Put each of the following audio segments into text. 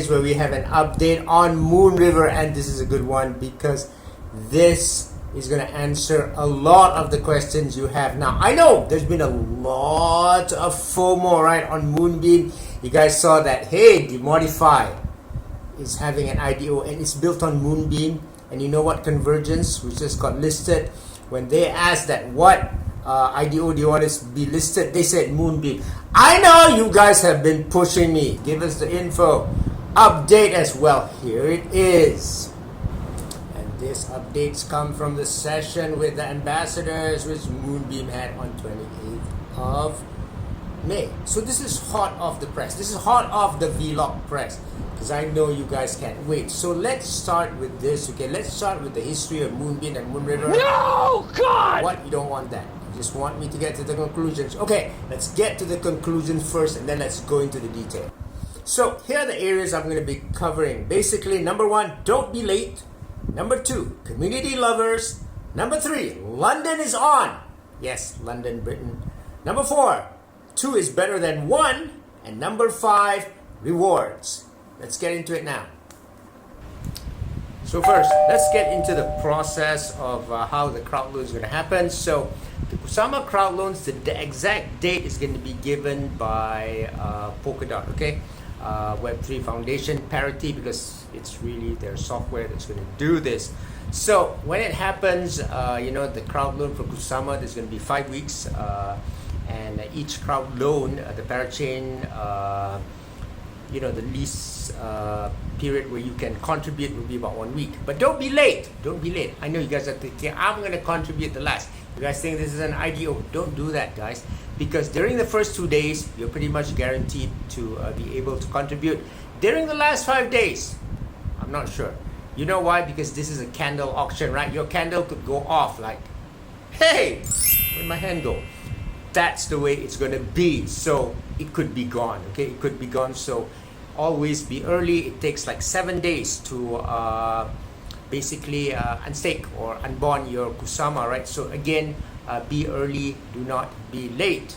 is where we have an update on Moonriver, and this is a good one because this is going to answer a lot of the questions you have. Now, I know there's been a lot of FOMO, right, on Moonbeam. You guys saw that, hey, Demodify is having an IDO and it's built on Moonbeam. And you know what, Convergence, which just got listed, when they asked that what IDO do you want to be listed, they said Moonbeam. I know you guys have been pushing me. Give us the info. Update as well. Here it is. And this updates come from the session with the ambassadors, which Moonbeam had on 28th of May. So this is hot off the press. This is hot off the vlog press, because I know you guys can't wait. So let's start with this, okay? Let's start with the history of Moonbeam and Moonriver. No, God! What? You don't want that. You just want me to get to the conclusions. Okay, let's get to the conclusion first, and then let's go into the detail. So here are the areas I'm going to be covering. Basically, number 1, don't be late. Number 2, community lovers. Number 3, London is on. Yes, London, Britain. Number 4, 2 is better than 1. And number 5, rewards. Let's get into it now. So first, let's get into the process of how the crowdloan is going to happen. So the Kusama crowdloans, the exact date is going to be given by POLKADOT, okay? Web3 Foundation parity, because it's really their software that's going to do this. So when it happens, the crowdloan for Kusama, there's going to be 5 weeks, and each crowdloan, the parachain, the lease period where you can contribute will be about 1 week. But don't be late. Don't be late. I know you guys are thinking, I'm going to contribute the last. You guys think this is an IDO. Don't do that, guys. Because during the first 2 days, you're pretty much guaranteed to be able to contribute. During the last 5 days, I'm not sure. You know why? Because this is a candle auction, right? Your candle could go off like, hey, where'd my hand go? That's the way it's going to be. So it could be gone, okay? It could be gone. So always be early. It takes like 7 days to basically unstake or unbond your Kusama, right? So again, be early, do not be late.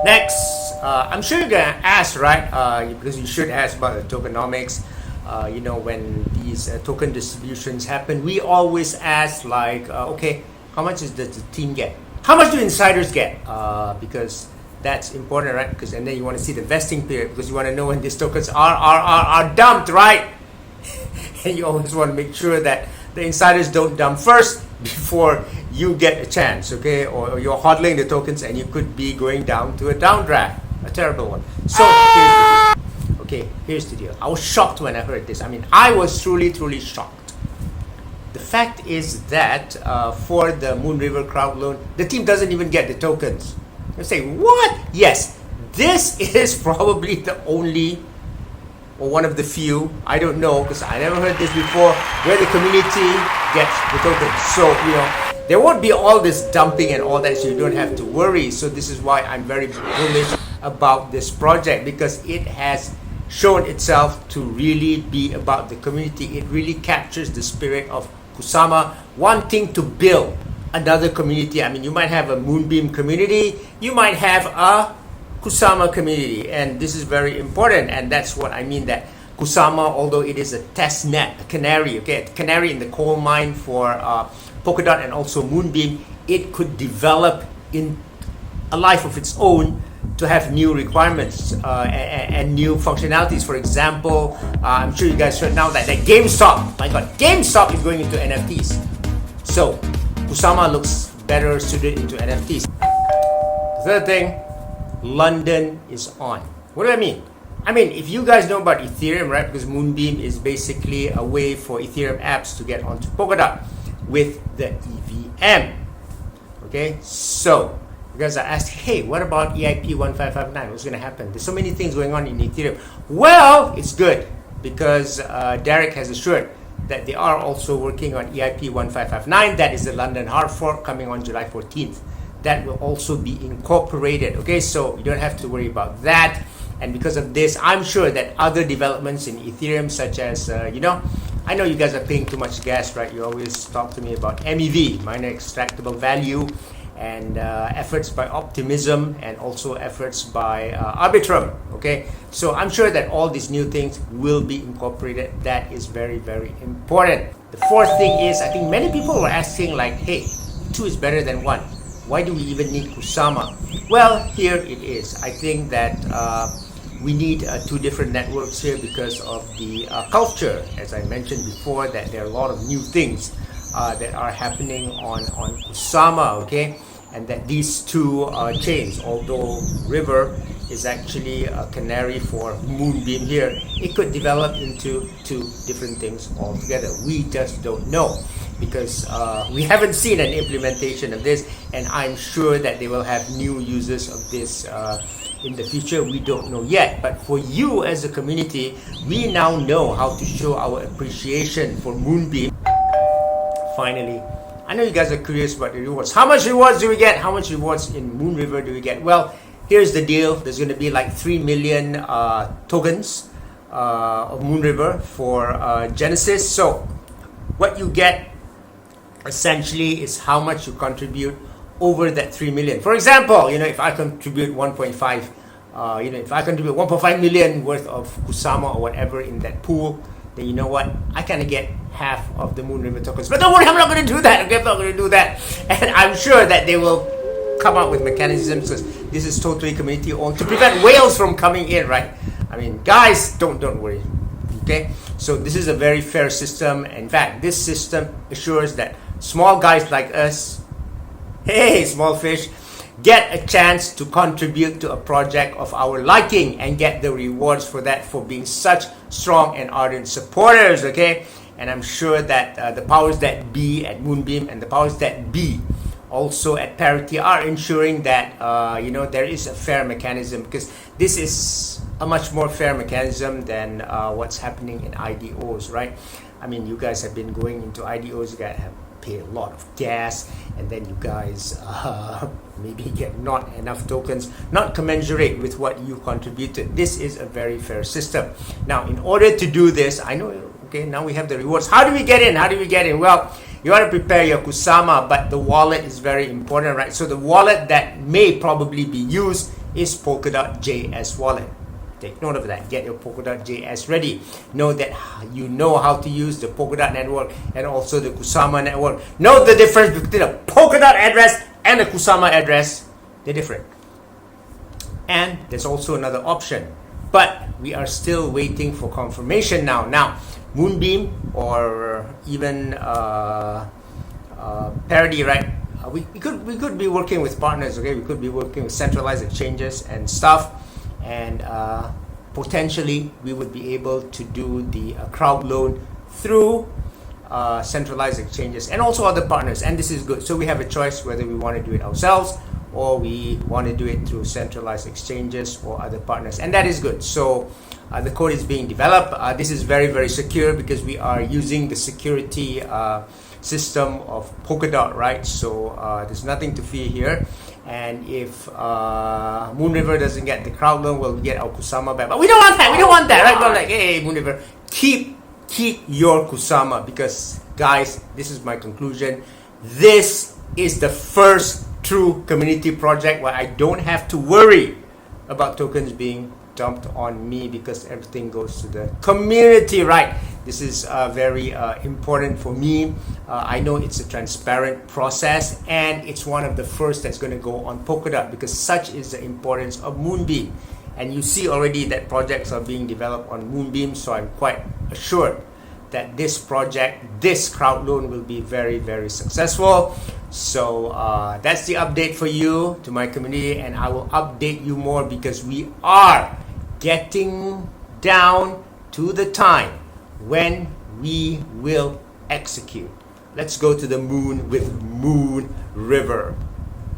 Next, I'm sure you're gonna ask, right? Because you should ask about the tokenomics. When these token distributions happen, we always ask like, okay, how much does the team get? How much do insiders get? Because that's important, right? Because and then you want to see the vesting period, because you want to know when these tokens are dumped, right? And you always want to make sure that the insiders don't dump first before you get a chance, okay? Or you're hodling the tokens and you could be going down to a downdraft, a terrible one. So here's the deal. I was shocked when I heard this. I mean, I was truly shocked. The fact is that for the Moonriver crowdloan, the team doesn't even get the tokens. You say, what? Yes, this is probably the only or one of the few, I don't know, because I never heard this before, where the community gets the tokens. So, there won't be all this dumping and all that, so you don't have to worry. So this is why I'm very bullish about this project, because it has shown itself to really be about the community. It really captures the spirit of Kusama wanting to build another community. I mean, you might have a Moonbeam community, you might have a Kusama community, and this is very important, and that's what I mean, that Kusama, although it is a test net, a canary, okay, a canary in the coal mine for POLKADOT and also Moonbeam, it could develop in a life of its own to have new requirements and new functionalities. For example, I'm sure you guys heard now that GameStop, my God, GameStop is going into NFTs. So Kusama looks better suited into NFTs. Third thing, London is on. What do I mean? I mean, if you guys know about Ethereum, right? Because Moonbeam is basically a way for Ethereum apps to get onto POLKADOT with the EVM. Okay, so you guys are asked, hey, what about EIP 1559? What's going to happen? There's so many things going on in Ethereum. Well, it's good because Derek has assured that they are also working on EIP 1559. That is the London hard fork coming on July 14th. That will also be incorporated. Okay, so you don't have to worry about that. And because of this, I'm sure that other developments in Ethereum, such as, I know you guys are paying too much gas, right? You always talk to me about MEV, minor extractable value. and efforts by Optimism, and also efforts by Arbitrum. Okay, so I'm sure that all these new things will be incorporated. That is very, very important. The fourth thing is, I think many people were asking like, hey, 2 is better than 1. Why do we even need Kusama? Well, here it is. I think that we need 2 different networks here because of the culture. As I mentioned before, that there are a lot of new things that are happening on Kusama, okay? And that these 2 chains, although River is actually a canary for Moonbeam here, it could develop into 2 different things altogether. We just don't know, because we haven't seen an implementation of this, and I'm sure that they will have new uses of this in the future. We don't know yet, but for you as a community, we now know how to show our appreciation for Moonbeam. Finally, I know you guys are curious about the rewards. How much rewards do we get? How much rewards in Moonriver do we get? Well, here's the deal. There's going to be like 3 million tokens of Moonriver for Genesis. So what you get essentially is how much you contribute over that 3 million. For example, if I contribute 1.5, if I contribute 1.5 million worth of Kusama or whatever in that pool, then you know what? I kind of get half of the Moonriver tokens. But don't worry, I'm not going to do that. Okay, I'm not going to do that. And I'm sure that they will come up with mechanisms, because this is totally community owned, to prevent whales from coming in, right? I mean, guys, don't worry. Okay, so this is a very fair system. In fact, this system assures that small guys like us, hey, small fish, get a chance to contribute to a project of our liking and get the rewards for that, for being such strong and ardent supporters. Okay, and I'm sure that the powers that be at Moonbeam and the powers that be also at Parity are ensuring that there is a fair mechanism, because this is a much more fair mechanism than what's happening in IDOs, right? I mean, you guys have been going into IDOs, you guys have paid a lot of gas, and then you guys maybe get not enough tokens, not commensurate with what you contributed. This is a very fair system. Now, in order to do this, I know, okay, now we have the rewards. How do we get in? Well, you want to prepare your Kusama, but the wallet is very important, right? So the wallet that may probably be used is Polkadot JS wallet. Take note of that. Get your Polkadot JS ready. Know that you know how to use the Polkadot network and also the Kusama network. Know the difference between a Polkadot address and a Kusama address. They're different. And there's also another option, but we are still waiting for confirmation now. Now, Moonbeam or even Parity, right? We could be working with partners. Okay, we could be working with centralized exchanges and stuff, and potentially we would be able to do the Crowdloan through centralized exchanges and also other partners, and this is good. So we have a choice whether we want to do it ourselves or we want to do it through centralized exchanges or other partners, and that is good. So the code is being developed. This is very, very secure because we are using the security system of Polkadot, right? So there's nothing to fear here. And if Moonriver doesn't get the Crowdloan, well, we get our Kusama back. But we don't want that. We don't want that, right? We're like, hey, Moonriver, keep your Kusama, because, guys, this is my conclusion. This is the first true community project where I don't have to worry about tokens being dumped on me, because everything goes to the community, right? This is very important for me. I know it's a transparent process, and it's one of the first that's going to go on Polkadot, because such is the importance of Moonbeam. And you see already that projects are being developed on Moonbeam, so I'm quite assured that this project, this Crowdloan, will be very, very successful. So that's the update for you, to my community, and I will update you more, because we are getting down to the time when we will execute. Let's go to the moon with Moonriver.